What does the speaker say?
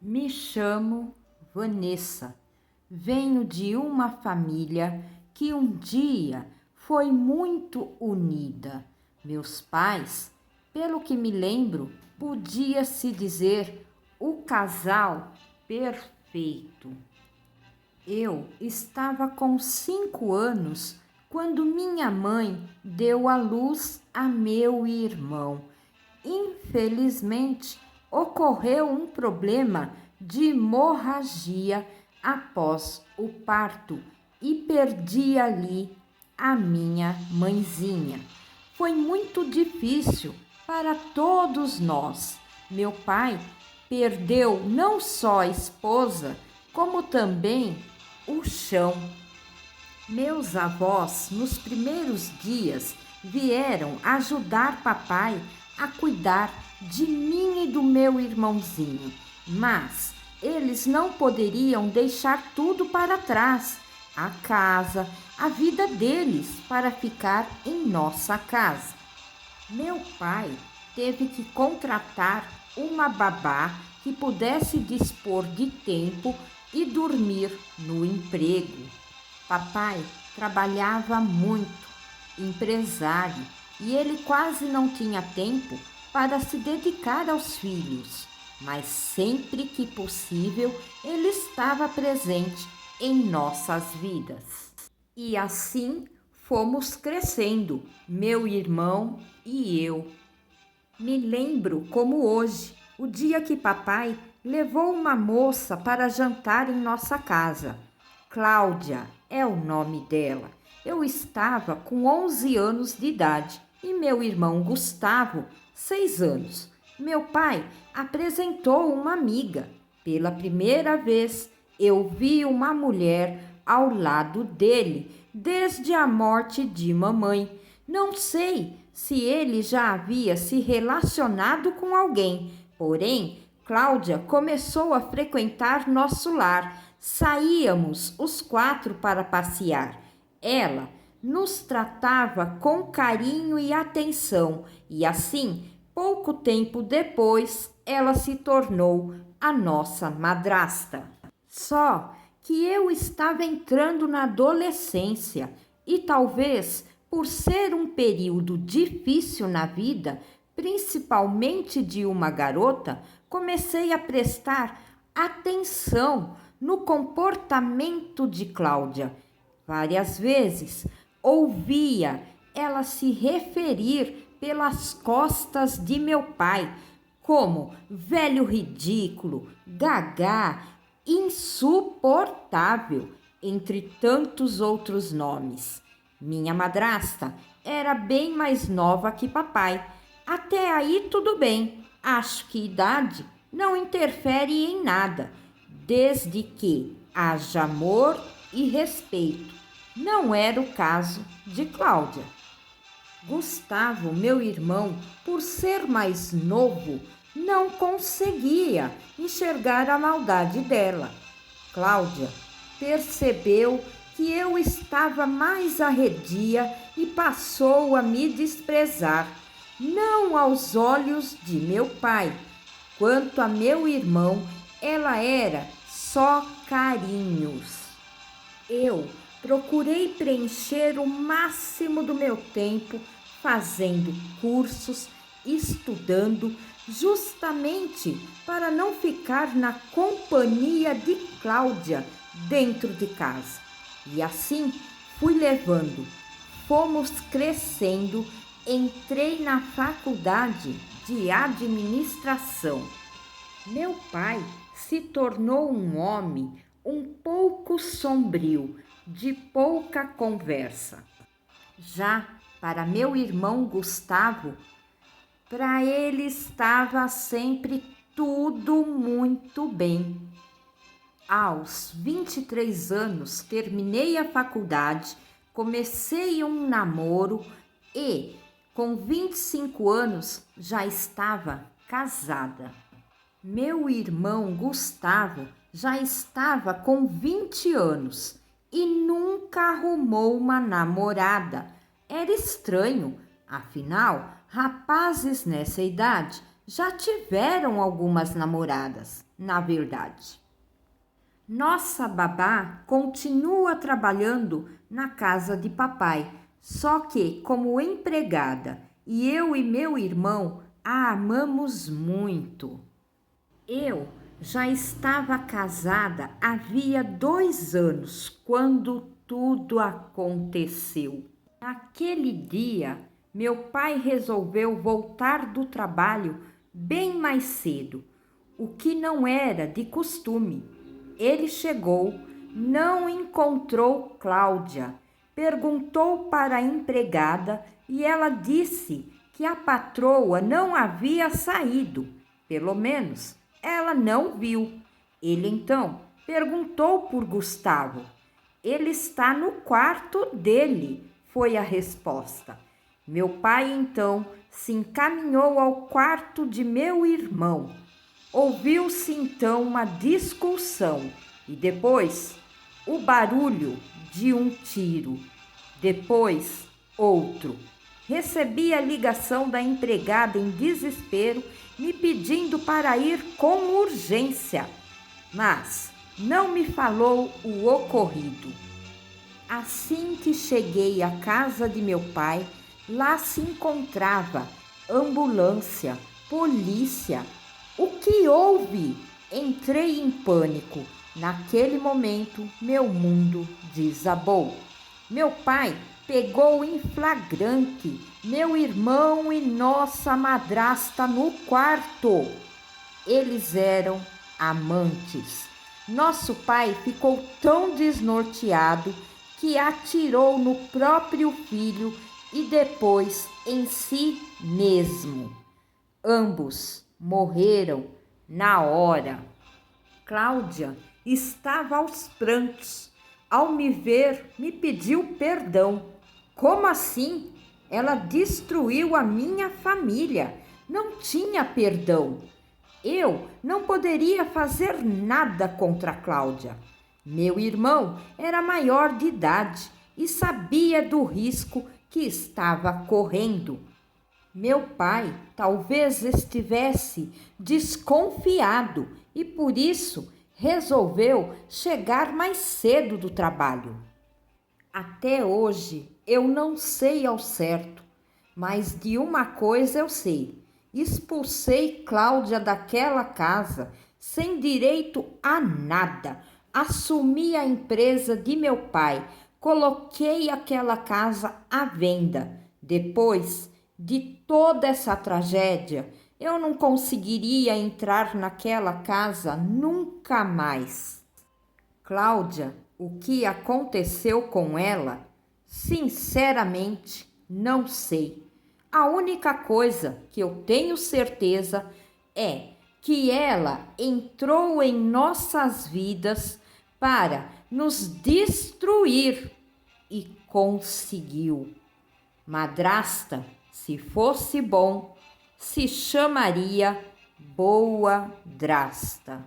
Me chamo Vanessa. Venho de uma família que um dia foi muito unida. Meus pais, pelo que me lembro, podia-se dizer o casal perfeito. Eu estava com 5 anos quando minha mãe deu à luz a meu irmão. Infelizmente, ocorreu um problema de hemorragia após o parto e perdi ali a minha mãezinha. Foi muito difícil para todos nós. Meu pai perdeu não só a esposa, como também o chão. Meus avós, nos primeiros dias, vieram ajudar papai a cuidar de mim e do meu irmãozinho, mas eles não poderiam deixar tudo para trás, a casa, a vida deles, para ficar em nossa casa. Meu pai teve que contratar uma babá que pudesse dispor de tempo e dormir no emprego. Papai trabalhava muito, empresário, e ele quase não tinha tempo para se dedicar aos filhos, mas sempre que possível ele estava presente em nossas vidas. E assim fomos crescendo, meu irmão e eu. Me lembro como hoje, o dia que papai levou uma moça para jantar em nossa casa. Cláudia é o nome dela. Eu estava com 11 anos de idade e meu irmão Gustavo, 6 anos. Meu pai apresentou uma amiga. Pela primeira vez, eu vi uma mulher ao lado dele desde a morte de mamãe. Não sei se ele já havia se relacionado com alguém, porém, Cláudia começou a frequentar nosso lar. Saíamos os 4 para passear. Ela nos tratava com carinho e atenção, e assim, pouco tempo depois, ela se tornou a nossa madrasta. Só que eu estava entrando na adolescência e talvez por ser um período difícil na vida, principalmente de uma garota, comecei a prestar atenção no comportamento de Cláudia. Várias vezes ouvia ela se referir pelas costas de meu pai como velho ridículo, gagá, insuportável, entre tantos outros nomes. Minha madrasta era bem mais nova que papai. Até aí tudo bem. Acho que idade não interfere em nada, desde que haja amor e respeito. Não era o caso de Cláudia. Gustavo, meu irmão, por ser mais novo, não conseguia enxergar a maldade dela. Cláudia percebeu que eu estava mais arredia e passou a me desprezar, não aos olhos de meu pai. Quanto a meu irmão, ela era só carinhos. Eu procurei preencher o máximo do meu tempo fazendo cursos, estudando, justamente para não ficar na companhia de Cláudia dentro de casa. E assim fui levando, fomos crescendo, entrei na faculdade de administração. Meu pai se tornou um homem um pouco sombrio, de pouca conversa. Já para meu irmão Gustavo, para ele estava sempre tudo muito bem. Aos 23 anos, terminei a faculdade, comecei um namoro e, com 25 anos, já estava casada. Meu irmão Gustavo já estava com 20 anos e nunca arrumou uma namorada. Era estranho, afinal, rapazes nessa idade já tiveram algumas namoradas. na verdade. Nossa babá continua trabalhando na casa de papai, só que como empregada, e eu e meu irmão a amamos muito. Eu já estava casada havia 2 anos quando tudo aconteceu. Naquele dia, meu pai resolveu voltar do trabalho bem mais cedo, o que não era de costume. Ele chegou, não encontrou Cláudia, perguntou para a empregada e ela disse que a patroa não havia saído, pelo menos ela não viu. Ele então perguntou por Gustavo. Ele está no quarto dele, foi a resposta. Meu pai então se encaminhou ao quarto de meu irmão. Ouviu-se então uma discussão e depois o barulho de um tiro. Depois outro. Recebi a ligação da empregada em desespero, me pedindo para ir com urgência, mas não me falou o ocorrido. Assim que cheguei à casa de meu pai, lá se encontrava ambulância, polícia. O que houve? Entrei em pânico. Naquele momento, meu mundo desabou. Meu pai pegou em flagrante meu irmão e nossa madrasta no quarto. Eles eram amantes. Nosso pai ficou tão desnorteado que atirou no próprio filho e depois em si mesmo. Ambos morreram na hora. Cláudia estava aos prantos. Ao me ver, me pediu perdão. Como assim? Ela destruiu a minha família. Não tinha perdão. Eu não poderia fazer nada contra Cláudia. Meu irmão era maior de idade e sabia do risco que estava correndo. Meu pai talvez estivesse desconfiado e por isso resolveu chegar mais cedo do trabalho. Até hoje eu não sei ao certo, mas de uma coisa eu sei: expulsei Cláudia daquela casa sem direito a nada. Assumi a empresa de meu pai, coloquei aquela casa à venda. Depois de toda essa tragédia, eu não conseguiria entrar naquela casa nunca mais. Cláudia, o que aconteceu com ela? Sinceramente, não sei. A única coisa que eu tenho certeza é que ela entrou em nossas vidas para nos destruir e conseguiu. Madrasta, se fosse bom, se chamaria Boa Drasta.